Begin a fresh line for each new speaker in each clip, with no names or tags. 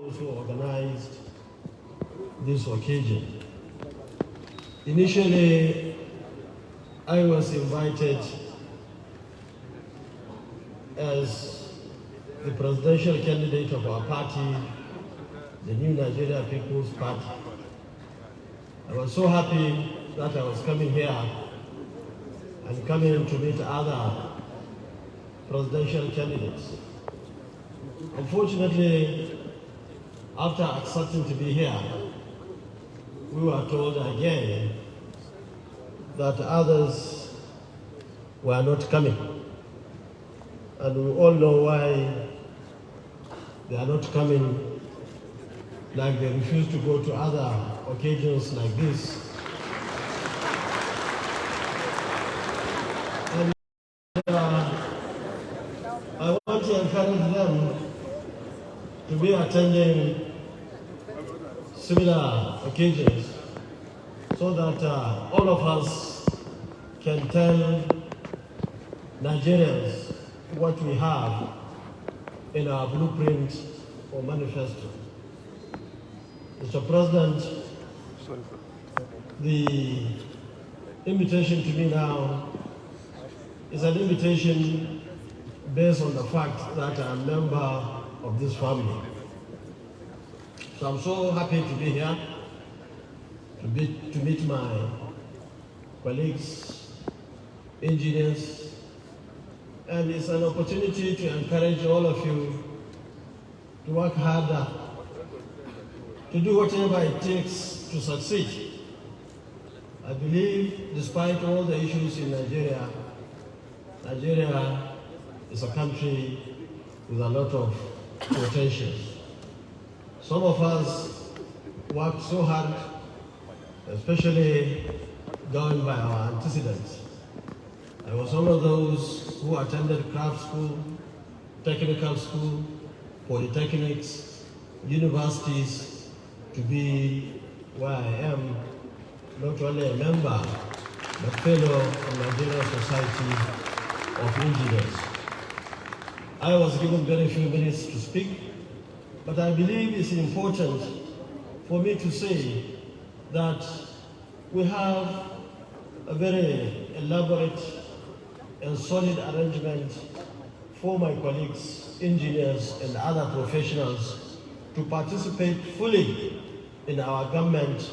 those who organized this occasion. Initially, I was invited as the presidential candidate of our party, the New Nigeria People's Party. I was so happy that I was coming here and coming to meet other presidential candidates. Unfortunately, after accepting to be here, we were told again that others were not coming. And we all know why they are not coming, like they refuse to go to other occasions like this. And I want to encourage them to be attending similar occasions so that all of us can tell Nigerians what we have in our blueprint or manifesto. Mr. President, the invitation to me now is an invitation based on the fact that I'm a member of this family. So I'm so happy to be here, to meet my colleagues, engineers, and it's an opportunity to encourage all of you to work harder, to do whatever it takes to succeed. I believe despite all the issues in Nigeria, Nigeria is a country with a lot of potential. Some of us work so hard, especially done by our antecedents. I was one of those who attended craft school, technical school, polytechnics, universities to be where I am, not only a member, but fellow of Nigerian Society of Engineers. I was given very few minutes to speak, but I believe it's important for me to say that we have a very elaborate and solid arrangement for my colleagues, engineers, and other professionals to participate fully in our government,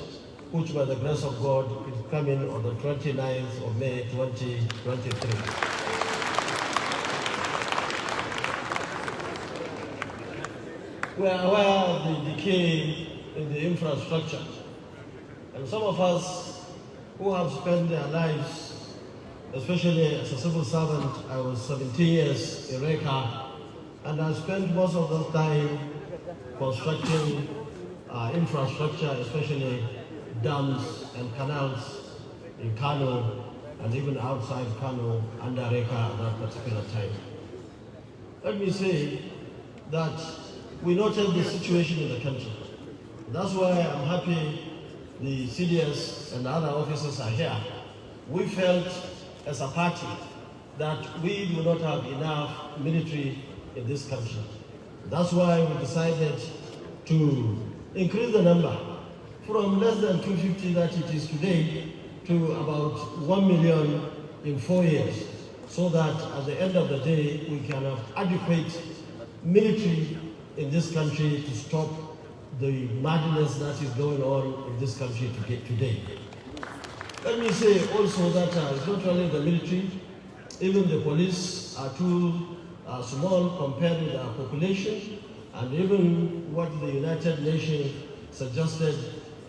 which by the grace of God is coming on the 29th of May 2023. We are aware of the decay in the infrastructure, and some of us who have spent their lives, especially as a civil servant, I was 17 years in Reka, and I spent most of the time constructing infrastructure, especially dams and canals in Kano and even outside Kano under Reka at that particular time. Let me say that we noted the situation in the country. That's why I'm happy the CDS and other officers are here. We felt as a party that we do not have enough military in this country. That's why we decided to increase the number from less than 250 that it is today to about 1 million in 4 years, so that at the end of the day we can have adequate military in this country to stop the madness that is going on in this country today. Let me say also that it's not only the military, even the police are too small compared with our population, and even what the United Nations suggested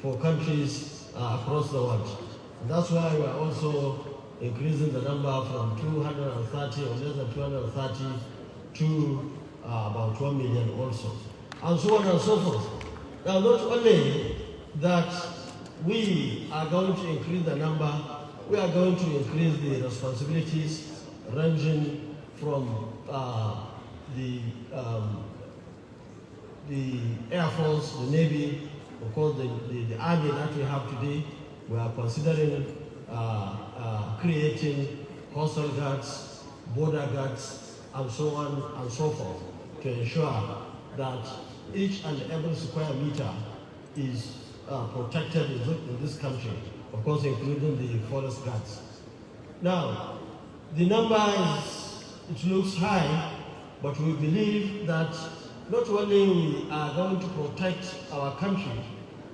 for countries across the world. And that's why we are also increasing the number from 230 or less than 230 to about 1 million also, and so on and so forth. Now, not only that we are going to increase the number, we are going to increase the responsibilities ranging from the Air Force, the Navy, of course the Army that we have today. We are considering creating coastal guards, border guards, and so on and so forth, to ensure that each and every square meter is protected in this country, of course, including the forest guards. Now, the number it looks high, but we believe that not only we are going to protect our country,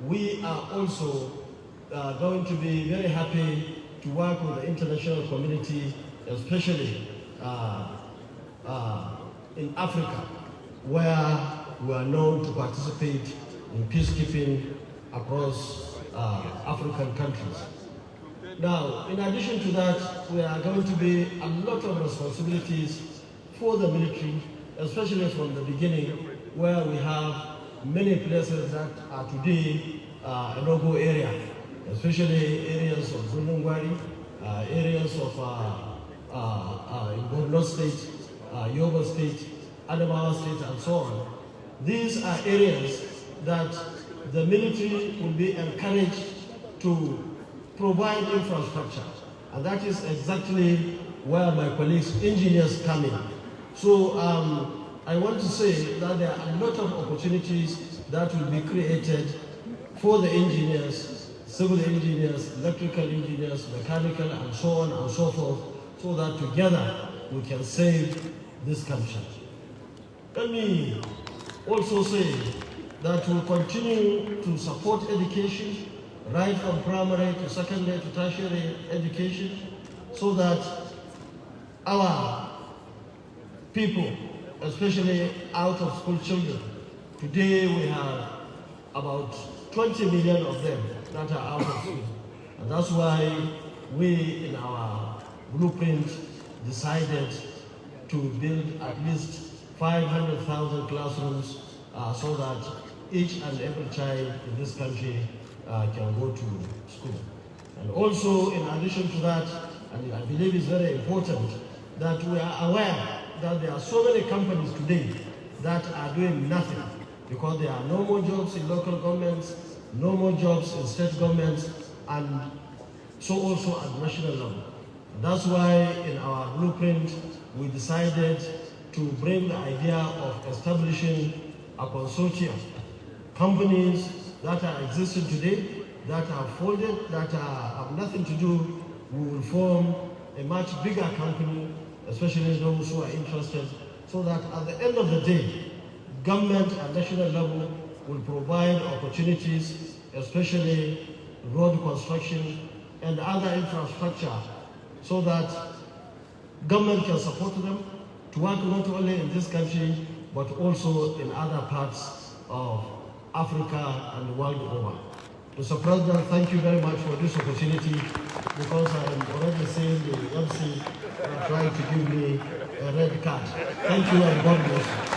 we are also going to be very happy to work with the international community, especially in Africa, where we are known to participate in peacekeeping across African countries. Now, in addition to that, we are going to be a lot of responsibilities for the military, especially from the beginning, where we have many places that are today a no-go area, especially areas of Gundungwari, areas of Borno State, Yobe State, Adamawa State, and so on. These are areas that the military will be encouraged to provide infrastructure. And that is exactly where my colleagues, engineers, come in. So I want to say that there are a lot of opportunities that will be created for the engineers, civil engineers, electrical engineers, mechanical, and so on and so forth, so that together we can save this country. Let me also say that we'll continue to support education, right from primary to secondary to tertiary education, so that our people, especially out of school children, today we have about 20 million of them that are out of school. And that's why we, in our blueprint, decided to build at least 500,000 classrooms so that each and every child in this country can go to school. And also, in addition to that, and I believe it's very important, that we are aware that there are so many companies today that are doing nothing because there are no more jobs in local governments, no more jobs in state governments, and so also at national level. And that's why in our blueprint, we decided to bring the idea of establishing a consortium. Companies that are existing today, that are folded, that have nothing to do, we will form a much bigger company, especially those who are interested, so that at the end of the day, government at national level will provide opportunities, especially road construction and other infrastructure, so that government can support them to work not only in this country, but also in other parts of Africa and the world over. Mr. President, thank you very much for this opportunity, because I am already seeing the MC trying to give me a red card. Thank you and God bless you.